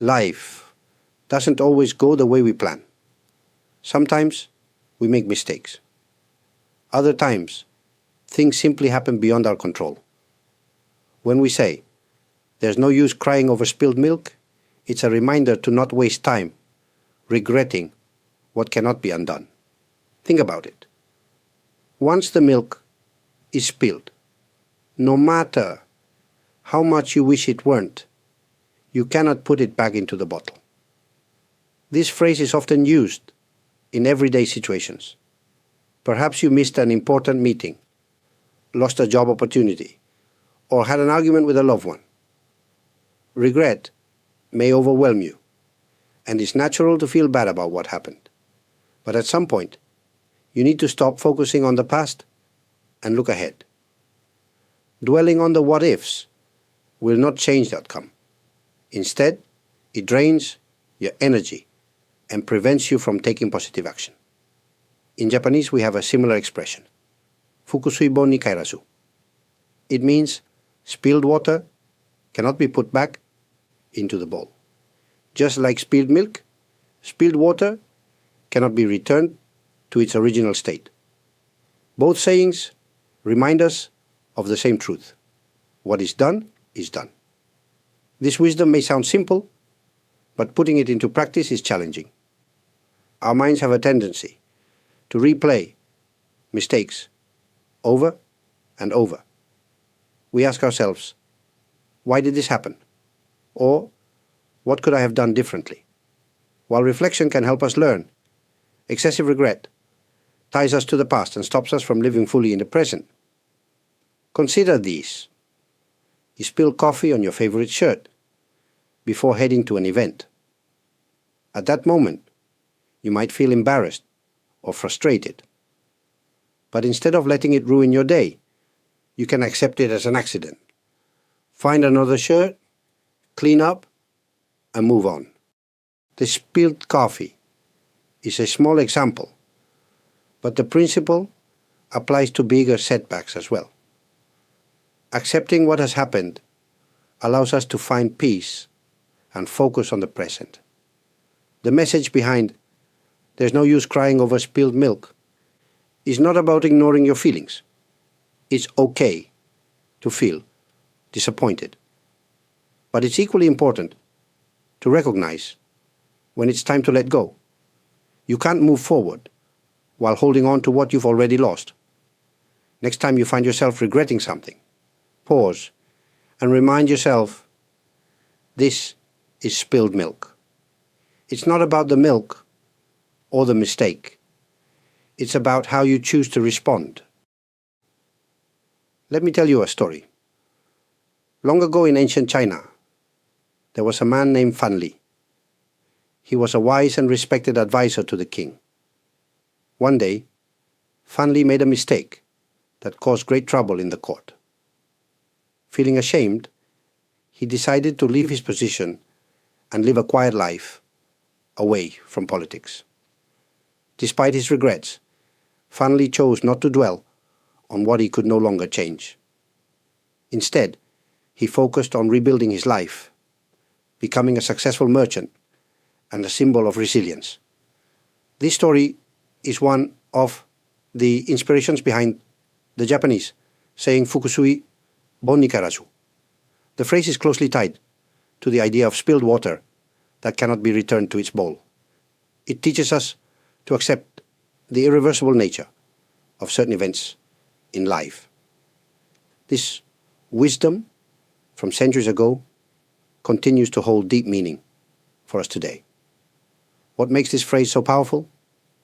Life doesn't always go the way we plan. Sometimes we make mistakes. Other times, things simply happen beyond our control. When we say, "There's no use crying over spilled milk," it's a reminder to not waste time regretting what cannot be undone. Think about it. Once the milk is spilled, no matter how much you wish it weren't, you cannot put it back into the bottle. This phrase is often used in everyday situations. Perhaps you missed an important meeting, lost a job opportunity, or had an argument with a loved one. Regret may overwhelm you, and it's natural to feel bad about what happened. But at some point, you need to stop focusing on the past and look ahead. Dwelling on the what-ifs will not change the outcome. Instead, it drains your energy and prevents you from taking positive action. In Japanese, we have a similar expression,覆水盆に返らず. It means spilled water cannot be put back into the bowl. Just like spilled milk, spilled water cannot be returned to its original state. Both sayings remind us of the same truth. What is done is done. This wisdom may sound simple, but putting it into practice is challenging. Our minds have a tendency to replay mistakes over and over. We ask ourselves, why did this happen? Or, what could I have done differently? While reflection can help us learn, excessive regret ties us to the past and stops us from living fully in the present. Consider these. You spill coffee on your favorite shirt before heading to an event. At that moment, you might feel embarrassed or frustrated. But instead of letting it ruin your day, you can accept it as an accident. Find another shirt, clean up, and move on. The spilled coffee is a small example, but the principle applies to bigger setbacks as well. Accepting what has happened allows us to find peace and focus on the present. The message behind "there's no use crying over spilled milk" is not about ignoring your feelings. It's okay to feel disappointed. But it's equally important to recognize when it's time to let go. You can't move forward while holding on to what you've already lost. Next time you find yourself regretting something, pause and remind yourself, this is spilled milk. It's not about the milk or the mistake. It's about how you choose to respond. Let me tell you a story. Long ago in ancient China, there was a man named Fan Li. He was a wise and respected advisor to the king. One day, Fan Li made a mistake that caused great trouble in the court. Feeling ashamed, he decided to leave his position and live a quiet life away from politics. Despite his regrets, Fan Li chose not to dwell on what he could no longer change. Instead, he focused on rebuilding his life, becoming a successful merchant and a symbol of resilience. This story is one of the inspirations behind the Japanese saying "Fukusui bon ni kaerazu." The phrase is closely tied to the idea of spilled water that cannot be returned to its bowl. It teaches us to accept the irreversible nature of certain events in life. This wisdom from centuries ago continues to hold deep meaning for us today. What makes this phrase so powerful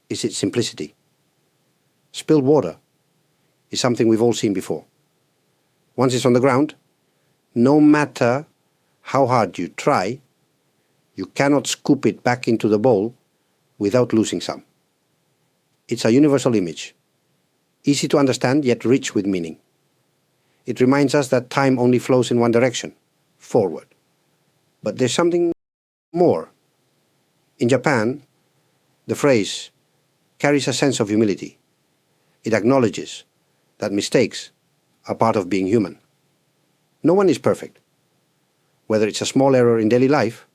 is its simplicity. Spilled water is something we've all seen before. Once it's on the ground, no matter how hard you try, you cannot scoop it back into the bowl without losing some. It's a universal image, easy to understand yet rich with meaning. It reminds us that time only flows in one direction, forward. But there's something more. In Japan, the phrase carries a sense of humility. It acknowledges that mistakes are part of being human. No one is perfect, whether it's a small error in daily life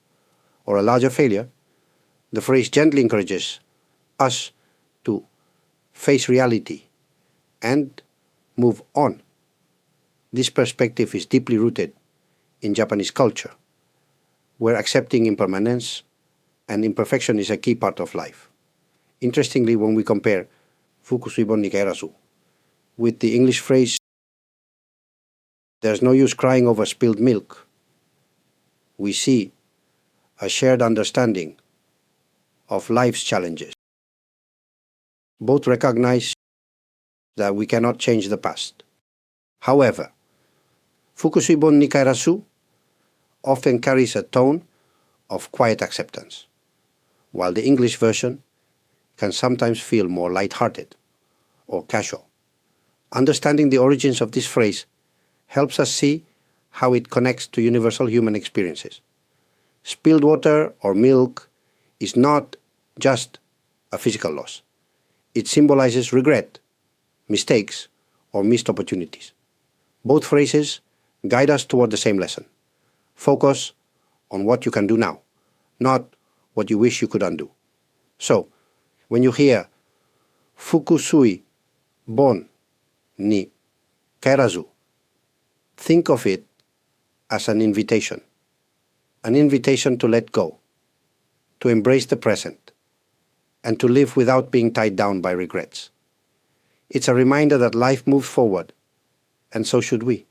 or a larger failure, the phrase gently encourages us to face reality and move on. This perspective is deeply rooted in Japanese culture, where accepting impermanence and imperfection is a key part of life. Interestingly, when we compare覆水盆に返らずwith the English phrase, "There's no use crying over spilled milk," we see a shared understanding of life's challenges. Both recognize that we cannot change the past. However, 覆水盆に返らず often carries a tone of quiet acceptance, while the English version can sometimes feel more light-hearted or casual. Understanding the origins of this phrase helps us see how it connects to universal human experiences. Spilled water or milk is not just a physical loss. It symbolizes regret, mistakes, or missed opportunities. Both phrases guide us toward the same lesson. Focus on what you can do now, not what you wish you could undo. So, when you hear "Fukusui bon ni kaerazu," think of it as an invitation to let go, to embrace the present, and to live without being tied down by regrets. It's a reminder that life moves forward, and so should we.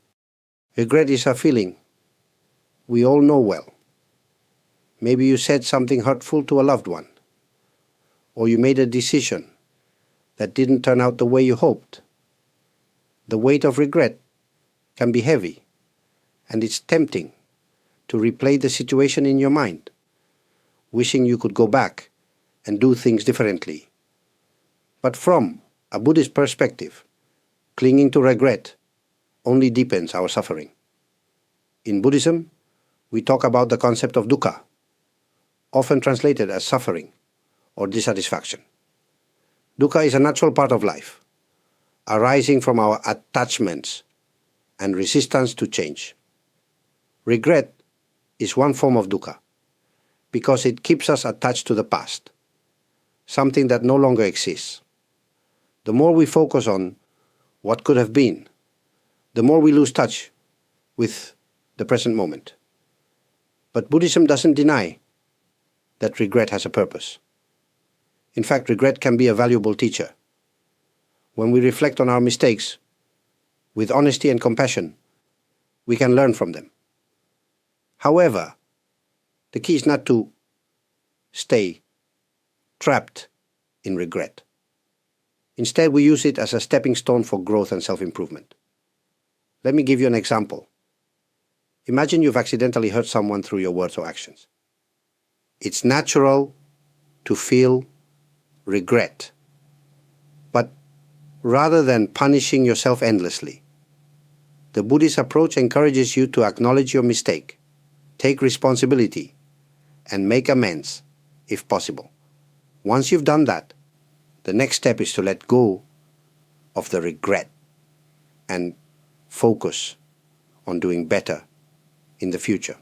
Regret is a feeling we all know well. Maybe you said something hurtful to a loved one, or you made a decision that didn't turn out the way you hoped. The weight of regret can be heavy, and it's tempting to replay the situation in your mind, wishing you could go back and do things differently. But from a Buddhist perspective, clinging to regret only deepens our suffering. In Buddhism, we talk about the concept of dukkha, often translated as suffering or dissatisfaction. Dukkha is a natural part of life, arising from our attachments and resistance to change. Regret is one form of dukkha because it keeps us attached to the past, something that no longer exists. The more we focus on what could have been, the more we lose touch with the present moment. But Buddhism doesn't deny that regret has a purpose. In fact, regret can be a valuable teacher. When we reflect on our mistakes with honesty and compassion, we can learn from them. However, the key is not to stay trapped in regret. Instead, we use it as a stepping stone for growth and self-improvement. Let me give you an example. Imagine you've accidentally hurt someone through your words or actions. It's natural to feel regret. But rather than punishing yourself endlessly, the Buddhist approach encourages you to acknowledge your mistake, take responsibility, and make amends if possible. Once you've done that, the next step is to let go of the regret and focus on doing better in the future.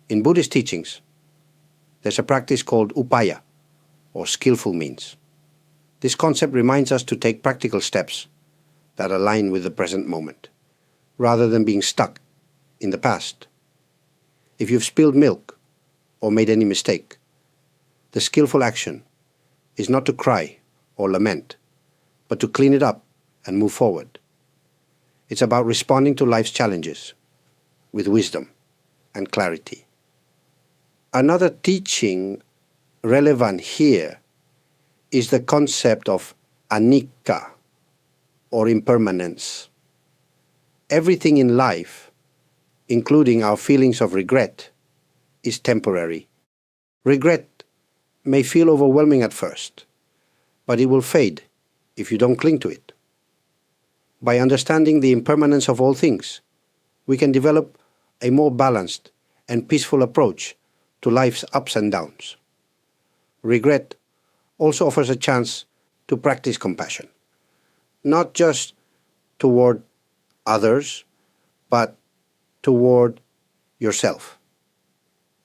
In Buddhist teachings, there's a practice called upaya, or skillful means. This concept reminds us to take practical steps that align with the present moment, rather than being stuck in the past. If you've spilled milk or made any mistake, the skillful action is not to cry or lament, but to clean it up and move forward. It's about responding to life's challenges with wisdom and clarity. Another teaching relevant here is the concept of anicca, or impermanence. Everything in life, including our feelings of regret, is temporary. Regret may feel overwhelming at first, but it will fade if you don't cling to it. By understanding the impermanence of all things, we can develop a more balanced and peaceful approach to life's ups and downs. Regret also offers a chance to practice compassion, not just toward others, but toward yourself.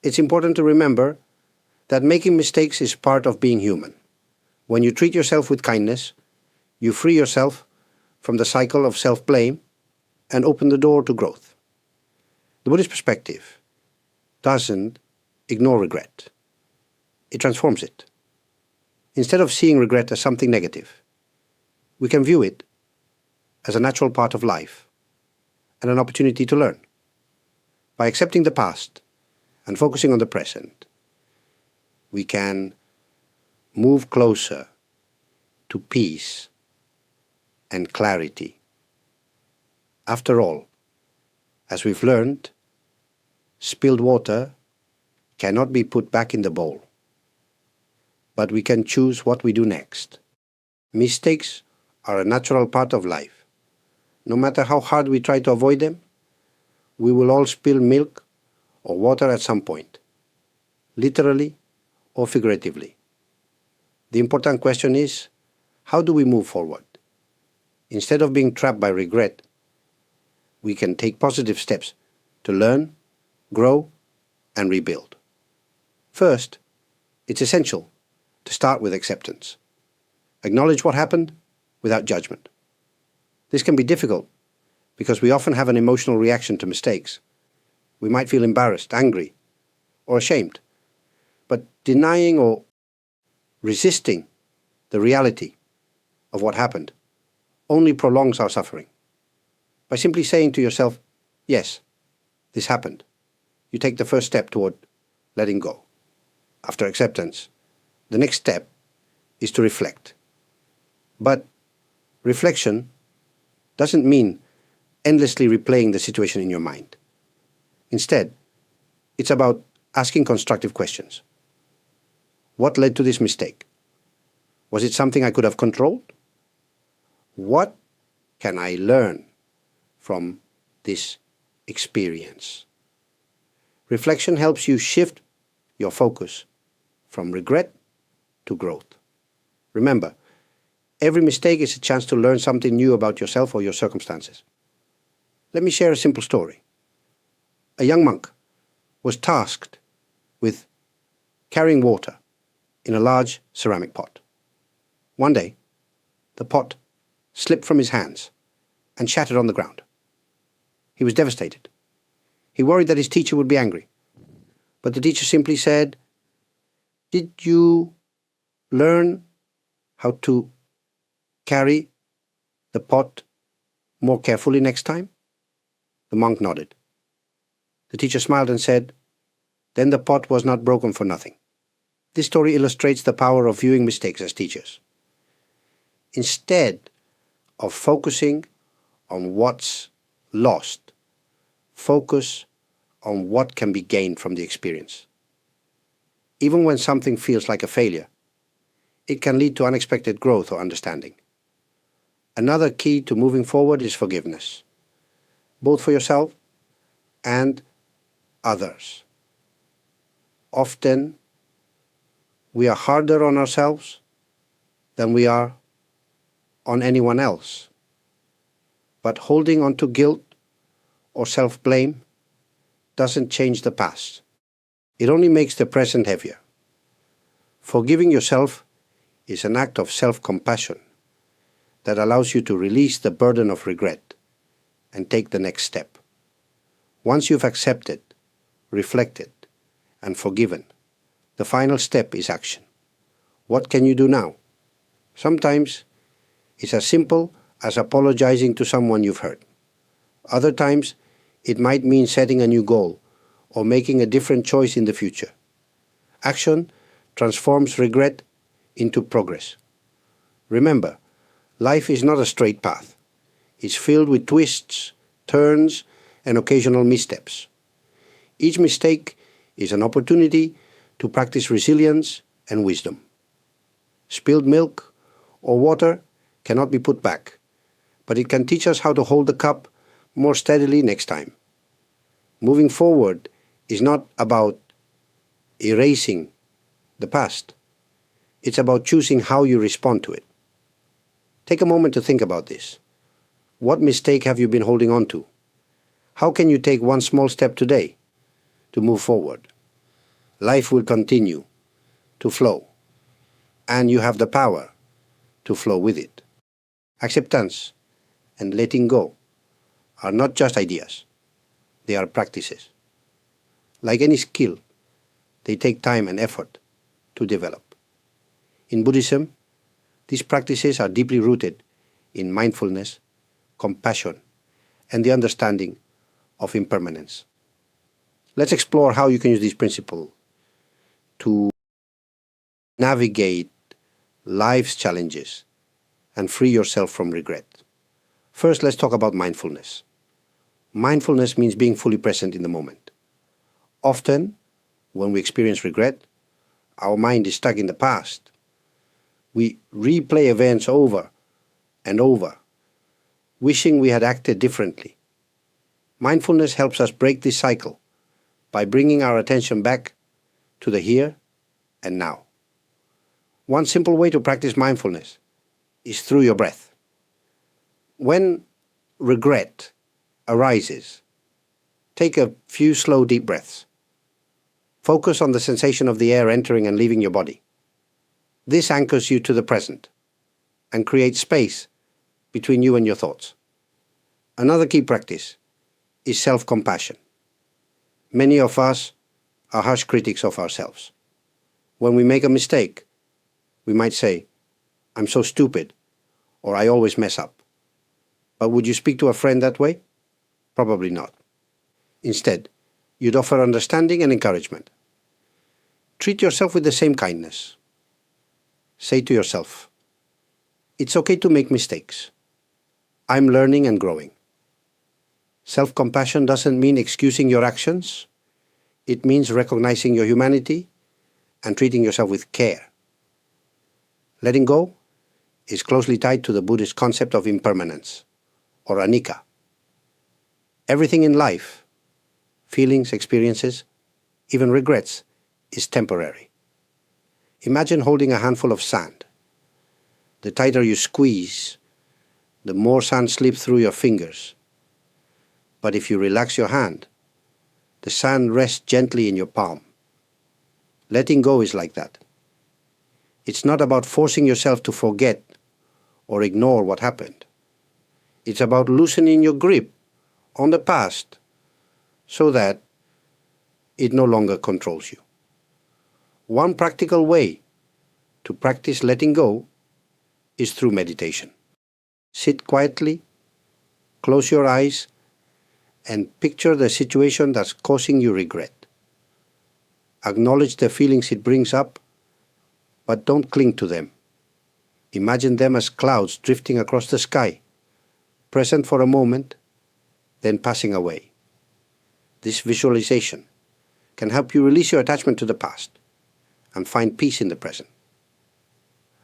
it's important to remember that making mistakes is part of being human. When you treat yourself with kindness, you free yourself from the cycle of self-blame and open the door to growth. The Buddhist perspective doesn't ignore regret. It transforms it. Instead of seeing regret as something negative, we can view it as a natural part of life and an opportunity to learn. By accepting the past and focusing on the present, we can move closer to peace and clarity. After all, as we've learned, spilled water cannot be put back in the bowl, but we can choose what we do next. Mistakes are a natural part of life. No matter how hard we try to avoid them, we will all spill milk or water at some point, literally or figuratively. The important question is, how do we move forward? Instead of being trapped by regret, we can take positive steps to learn, grow, and rebuild. First, it's essential to start with acceptance. Acknowledge what happened without judgment. This can be difficult because we often have an emotional reaction to mistakes. We might feel embarrassed, angry, or ashamed. But denying or resisting the reality of what happened only prolongs our suffering. By simply saying to yourself, yes, this happened, you take the first step toward letting go. After acceptance, the next step is to reflect. But reflection doesn't mean endlessly replaying the situation in your mind. Instead, it's about asking constructive questions. What led to this mistake? Was it something I could have controlled? What can I learn from this experience? Reflection helps you shift your focus from regret to growth. Remember, every mistake is a chance to learn something new about yourself or your circumstances. Let me share a simple story. A young monk was tasked with carrying water in a large ceramic pot. One day, the pot slipped from his hands and shattered on the ground. He was devastated. He worried that his teacher would be angry. But the teacher simply said, "Did you learn how to carry the pot more carefully next time?" The monk nodded. The teacher smiled and said, "Then the pot was not broken for nothing." This story illustrates the power of viewing mistakes as teachers. Instead of focusing on what's lost, focus on what can be gained from the experience. Even when something feels like a failure, it can lead to unexpected growth or understanding. Another key to moving forward is forgiveness, both for yourself and others. Often, we are harder on ourselves than we are on anyone else. But holding on to guilt or self-blame doesn't change the past. It only makes the present heavier. Forgiving yourself is an act of self-compassion that allows you to release the burden of regret and take the next step. Once you've accepted, reflected, and forgiven, the final step is action. What can you do now? Sometimes it's as simple as apologizing to someone you've hurt. Other times, it might mean setting a new goal or making a different choice in the future. Action transforms regret into progress. Remember, life is not a straight path. It's filled with twists, turns, and occasional missteps. Each mistake is an opportunity to practice resilience and wisdom. Spilled milk or water cannot be put back, but it can teach us how to hold the cup more steadily next time. Moving forward is not about erasing the past. It's about choosing how you respond to it. Take a moment to think about this. What mistake have you been holding on to? How can you take one small step today to move forward? life will continue to flow, and you have the power to flow with it. Acceptance and letting go are not just ideas, they are practices. Like any skill, they take time and effort to develop. In Buddhism, these practices are deeply rooted in mindfulness, compassion, and the understanding of impermanence. Let's explore how you can use this principle to navigate life's challenges and free yourself from regret. First, let's talk about mindfulness. Mindfulness means being fully present in the moment. Often, when we experience regret, our mind is stuck in the past. We replay events over and over, wishing we had acted differently. Mindfulness helps us break this cycle by bringing our attention back to the here and now. One simple way to practice mindfulness is through your breath. When regret arises, take a few slow, deep breaths. Focus on the sensation of the air entering and leaving your body. This anchors you to the present and creates space between you and your thoughts. Another key practice is self-compassion. Many of us are harsh critics of ourselves. When we make a mistake, we might say, "I'm so stupid," or "I always mess up." But would you speak to a friend that way? Probably not. Instead, you'd offer understanding and encouragement. Treat yourself with the same kindness. Say to yourself, "It's okay to make mistakes. I'm learning and growing." Self-compassion doesn't mean excusing your actions. It means recognizing your humanity and treating yourself with care. Letting go is closely tied to the Buddhist concept of impermanence, or anicca. Everything in life, feelings, experiences, even regrets, is temporary. Imagine holding a handful of sand. The tighter you squeeze, the more sand slips through your fingers. But if you relax your hand, the sand rests gently in your palm. Letting go is like that. It's not about forcing yourself to forget or ignore what happened. It's about loosening your grip on the past so that it no longer controls you. One practical way to practice letting go is through meditation. Sit quietly, close your eyes, and picture the situation that's causing you regret. Acknowledge the feelings it brings up, but don't cling to them. Imagine them as clouds drifting across the sky, present for a moment, then passing away. This visualization can help you release your attachment to the past and find peace in the present.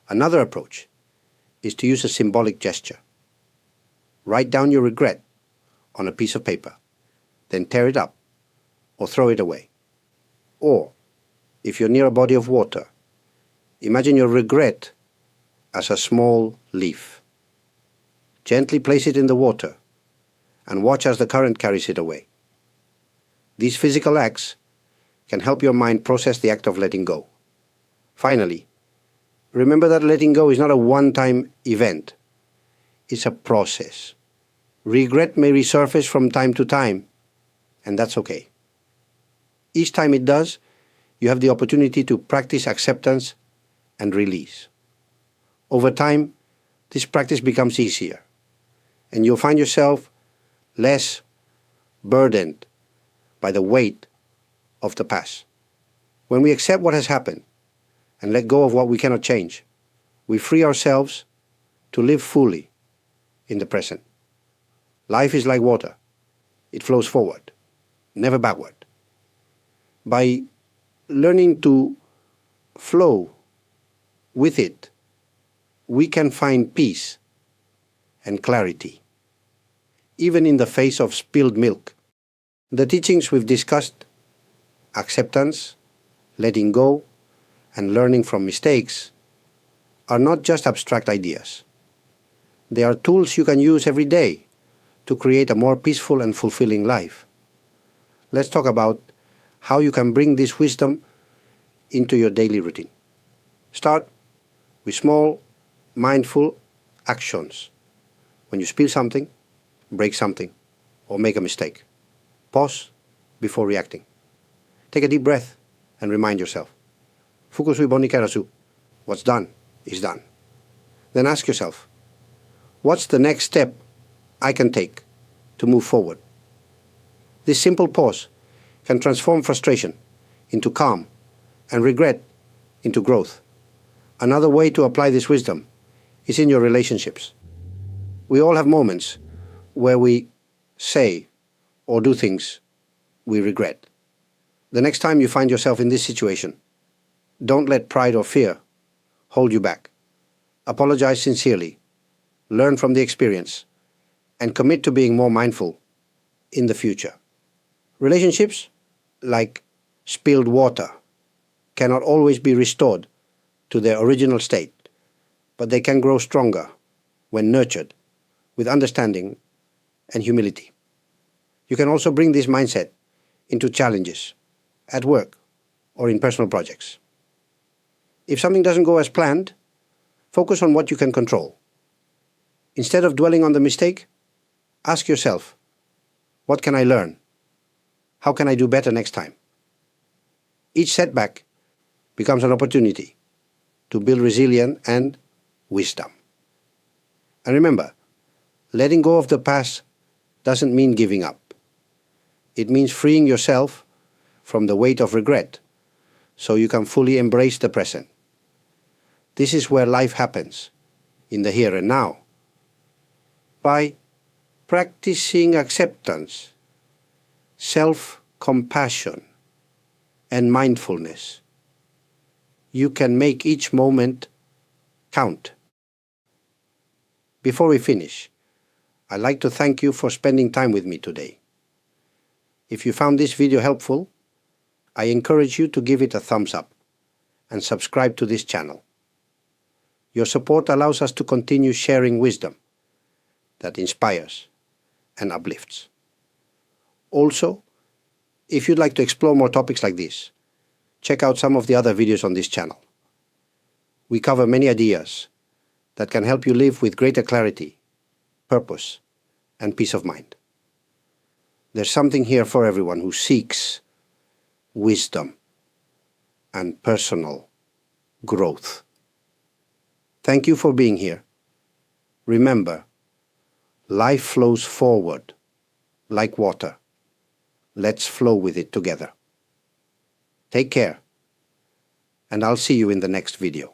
Another approach is to use a symbolic gesture. Write down your regret on a piece of paper, then tear it up or throw it away. Or, if you're near a body of water, imagine your regret as a small leaf. Gently place it in the water and watch as the current carries it away. These physical acts can help your mind process the act of letting go. Finally, remember that letting go is not a one-time event. It's a process. Regret may resurface from time to time, and that's okay. Each time it does, you have the opportunity to practice acceptance and release. Over time, this practice becomes easier, and you'll find yourself less burdened by the weight of the past. When we accept what has happened and let go of what we cannot change, we free ourselves to live fully in the present. Life is like water. It flows forward, never backward. By learning to flow with it, we can find peace and clarity, even in the face of spilled milk. The teachings we've discussed, acceptance, letting go, and learning from mistakes, are not just abstract ideas. They are tools you can use every day to create a more peaceful and fulfilling life. Let's talk about how you can bring this wisdom into your daily routine. Start with small, mindful actions. When you spill something, break something, or make a mistake, pause before reacting. Take a deep breath and remind yourself, "覆水盆に返らず, what's done is done." Then ask yourself, what's the next step I can take to move forward? This simple pause can transform frustration into calm and regret into growth. Another way to apply this wisdom is in your relationships. We all have moments where we say or do things we regret. The next time you find yourself in this situation, don't let pride or fear hold you back. Apologize sincerely, learn from the experience, and commit to being more mindful in the future. Relationships, like spilled water, cannot always be restored to their original state, but they can grow stronger when nurtured with understanding and humility. You can also bring this mindset into challenges at work or in personal projects. If something doesn't go as planned, focus on what you can control. Instead of dwelling on the mistake, ask yourself, what can I learn? How can I do better next time? Each setback becomes an opportunity to build resilience and wisdom. And remember, letting go of the past doesn't mean giving up. It means freeing yourself from the weight of regret so you can fully embrace the present. This is where life happens, in the here and now. By practicing acceptance, self-compassion, and mindfulness, you can make each moment count. Before we finish, I'd like to thank you for spending time with me today. If you found this video helpful, I encourage you to give it a thumbs up and subscribe to this channel. Your support allows us to continue sharing wisdom that inspires and uplifts. Also, if you'd like to explore more topics like this, check out some of the other videos on this channel. We cover many ideas that can help you live with greater clarity, purpose, and peace of mind. There's something here for everyone who seeks wisdom and personal growth. Thank you for being here. Remember, life flows forward like water. Let's flow with it together. Take care, and I'll see you in the next video.